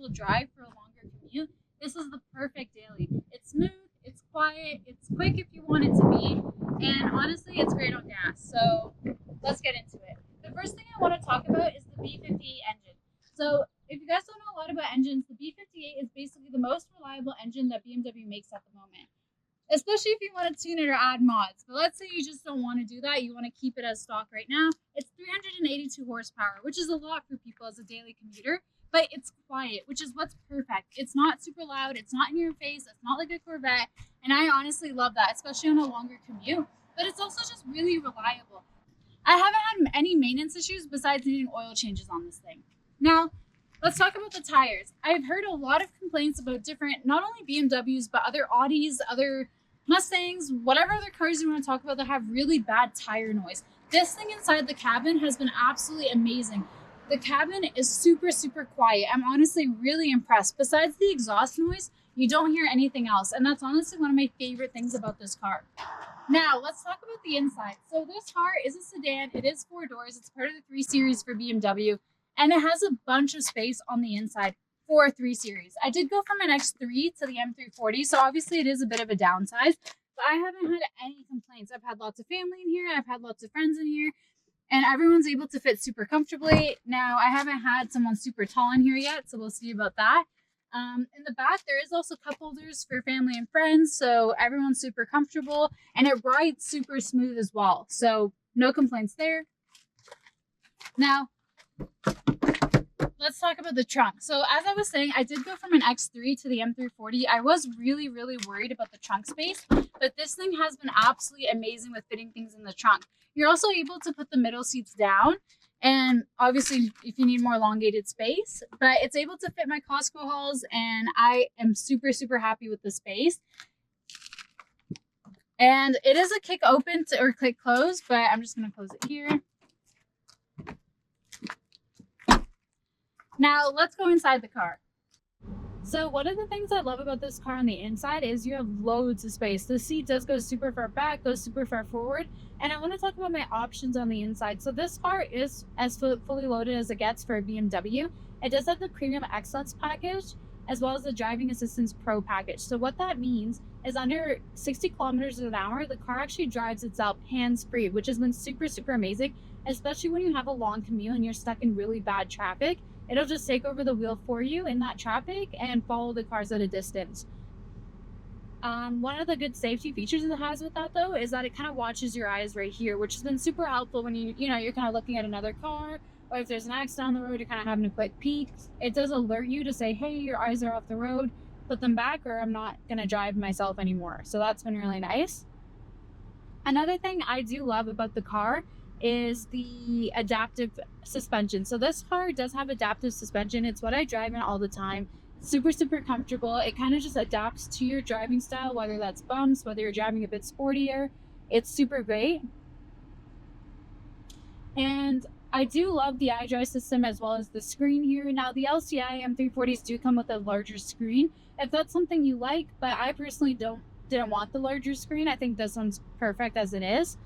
comfortable drive for a longer commute, this is the perfect daily. It's smooth, it's quiet, it's quick if you want it to be, and honestly, it's great on gas. So let's get into it. The first thing I want to talk about is the B58 engine. So if you guys don't know a lot about engines, the B58 is basically the most reliable engine that BMW makes at the moment, especially if you want to tune it or add mods. But let's say you just don't want to do that. You want to keep it as stock right now. It's 382 horsepower, which is a lot for people as a daily commuter, but it's quiet, which is what's perfect. It's not super loud. It's not in your face. It's not like a Corvette. And I honestly love that, especially on a longer commute. But it's also just really reliable. I haven't had any maintenance issues besides needing oil changes on this thing. Now, let's talk about the tires. I've heard a lot of complaints about different, not only BMWs, but other Audis, other Mustangs, whatever other cars you want to talk about that have really bad tire noise. This thing inside the cabin has been absolutely amazing. The cabin is super, super quiet. I'm honestly really impressed. Besides the exhaust noise, you don't hear anything else. And that's honestly one of my favorite things about this car. Now, let's talk about the inside. So this car is a sedan. It is 4 doors. It's part of the 3 Series for BMW. And it has a bunch of space on the inside for a 3 Series. I did go from an X3 to the M340, so obviously it is a bit of a downsize, but I haven't had any complaints. I've had lots of family in here. I've had lots of friends in here, and everyone's able to fit super comfortably. Now, I haven't had someone super tall in here yet, so we'll see about that. In the back, there is also cup holders for family and friends, so everyone's super comfortable, and it rides super smooth as well, so no complaints there. Now, let's talk about the trunk. So as I was saying, I did go from an X3 to the M340. I was really, really worried about the trunk space, but this thing has been absolutely amazing with fitting things in the trunk. You're also able to put the middle seats down, and obviously if you need more elongated space, but it's able to fit my Costco hauls, and I am super, super happy with the space. And it is a kick open or click close, but I'm just going to close it here. Now, let's go inside the car. So one of the things I love about this car on the inside is you have loads of space. The seat does go super far back, goes super far forward. And I want to talk about my options on the inside. So this car is as fully loaded as it gets for a BMW. It does have the Premium Excellence package, as well as the Driving Assistance Pro package. So what that means is under 60 kilometers an hour, the car actually drives itself hands-free, which has been super, super amazing, especially when you have a long commute and you're stuck in really bad traffic. It'll just take over the wheel for you in that traffic and follow the cars at a distance. One of the good safety features it has with that, though, is that it kind of watches your eyes right here, which has been super helpful when you're kind of looking at another car, or if there's an accident on the road, you're kind of having a quick peek. It does alert you to say, hey, your eyes are off the road, put them back, or I'm not going to drive myself anymore. So that's been really nice. Another thing I do love about the car is the adaptive suspension. So this car does have adaptive suspension. It's what I drive in all the time. Super, super comfortable. It kind of just adapts to your driving style, whether that's bumps, whether you're driving a bit sportier. It's super great. And I do love the iDrive system as well as the screen here. Now, the LCI M340s do come with a larger screen if that's something you like, but I personally didn't want the larger screen. I think this one's perfect as it is.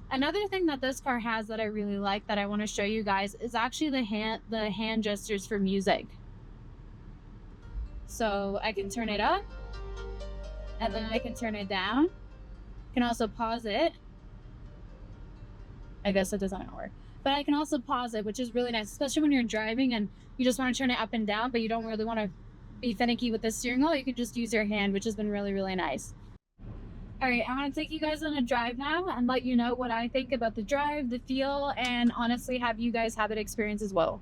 Another thing that this car has that I really like that I want to show you guys is actually the hand gestures for music. So I can turn it up, and then I can turn it down. I can also pause it. I guess it doesn't work. But I can also pause it, which is really nice, especially when you're driving and you just want to turn it up and down, but you don't really want to be finicky with the steering wheel. You can just use your hand, which has been really, really nice. All right, I want to take you guys on a drive now and let you know what I think about the drive, the feel, and honestly have you guys have that experience as well.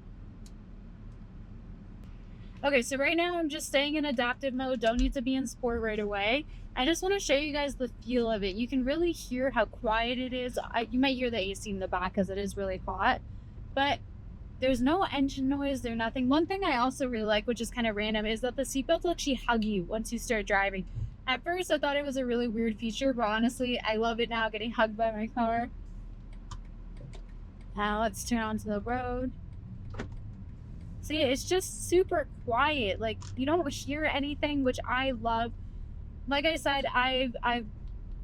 Okay, so right now I'm just staying in adaptive mode. Don't need to be in sport right away. I just want to show you guys the feel of it. You can really hear how quiet it is. You might hear the AC in the back because it is really hot, but there's no engine noise, there's nothing. One thing I also really like, which is kind of random, is that the seatbelts actually hug you once you start driving. At first, I thought it was a really weird feature, but honestly, I love it now, getting hugged by my car. Now let's turn onto the road. See, it's just super quiet. Like, you don't hear anything, which I love. Like I said, I've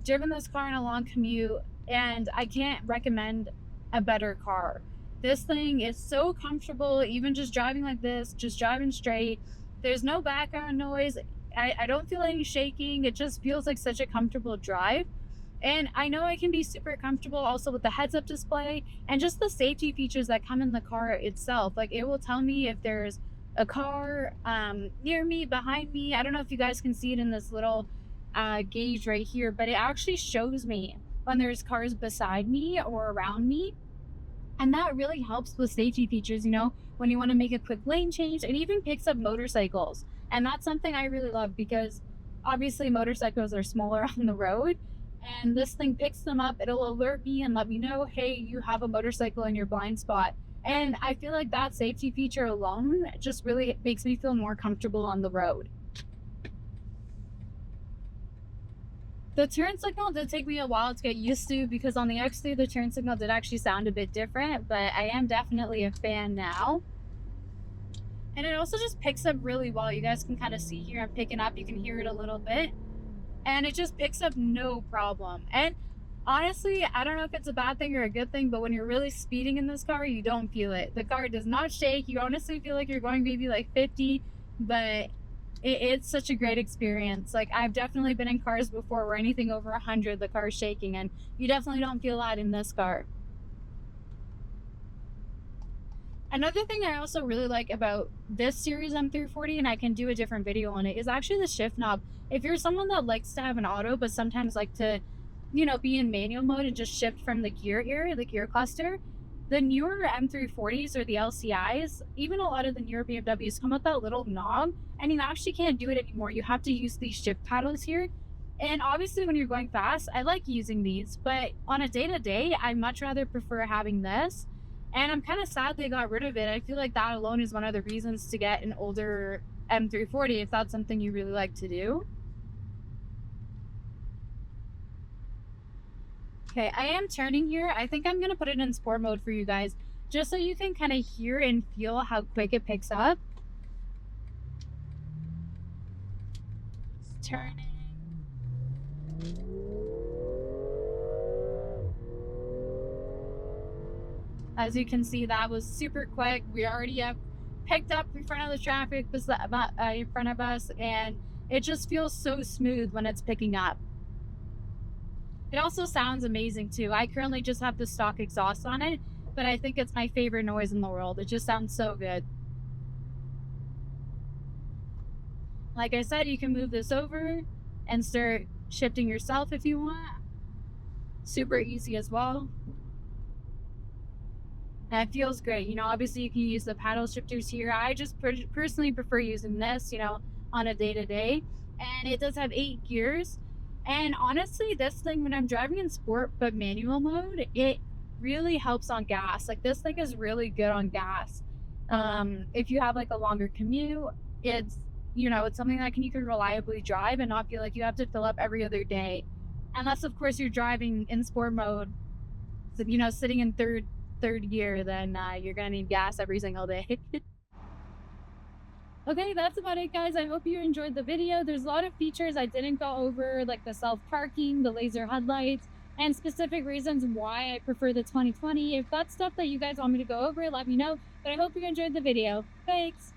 driven this car in a long commute, and I can't recommend a better car. This thing is so comfortable, even just driving like this, just driving straight. There's no background noise. I don't feel any shaking. It just feels like such a comfortable drive. And I know I can be super comfortable also with the heads up display and just the safety features that come in the car itself. Like it will tell me if there's a car near me, behind me. I don't know if you guys can see it in this little gauge right here, but it actually shows me when there's cars beside me or around me. And that really helps with safety features, you know, when you want to make a quick lane change. It even picks up motorcycles. And that's something I really love because obviously motorcycles are smaller on the road. And this thing picks them up. It'll alert me and let me know, hey, you have a motorcycle in your blind spot. And I feel like that safety feature alone just really makes me feel more comfortable on the road. The turn signal did take me a while to get used to because on the X3 the turn signal did actually sound a bit different, but I am definitely a fan now. And it also just picks up really well. You guys can kind of see here I'm picking up, you can hear it a little bit. And it just picks up no problem. And honestly, I don't know if it's a bad thing or a good thing, but when you're really speeding in this car, you don't feel it. The car does not shake. You honestly feel like you're going maybe like 50, but it's such a great experience. Like I've definitely been in cars before where anything over 100 the car's shaking, and you definitely don't feel that in this car. Another thing I also really like about this series M340, and I can do a different video on it, is actually the shift knob. If you're someone that likes to have an auto but sometimes like to, you know, be in manual mode and just shift from the gear area, the gear cluster, the newer M340s or the LCIs, even a lot of the newer BMWs come with that little knob, and you actually can't do it anymore. You have to use these shift paddles here. And obviously when you're going fast, I like using these, but on a day-to-day, I much rather prefer having this. And I'm kind of sad they got rid of it. I feel like that alone is one of the reasons to get an older M340 if that's something you really like to do. Okay, I am turning here. I think I'm going to put it in sport mode for you guys, just so you can kind of hear and feel how quick it picks up. It's turning. As you can see, that was super quick. We already have picked up in front of the traffic in front of us, and it just feels so smooth when it's picking up. It also sounds amazing too. I currently just have the stock exhaust on it, but I think it's my favorite noise in the world. It just sounds so good. Like I said, you can move this over and start shifting yourself if you want. Super easy as well. And it feels great. You know, obviously you can use the paddle shifters here. I just personally prefer using this, you know, on a day-to-day. And it does have 8 gears. And honestly, this thing, when I'm driving in sport but manual mode, it really helps on gas. Like this thing is really good on gas. If you have like a longer commute, it's, you know, it's something that you can reliably drive and not feel like you have to fill up every other day. Unless of course you're driving in sport mode, so, you know, sitting in third gear, then you're gonna need gas every single day. Okay, that's about it, guys. I hope you enjoyed the video. There's a lot of features I didn't go over, like the self-parking, the laser headlights, and specific reasons why I prefer the 2020. If that's stuff that you guys want me to go over, let me know. But I hope you enjoyed the video. Thanks!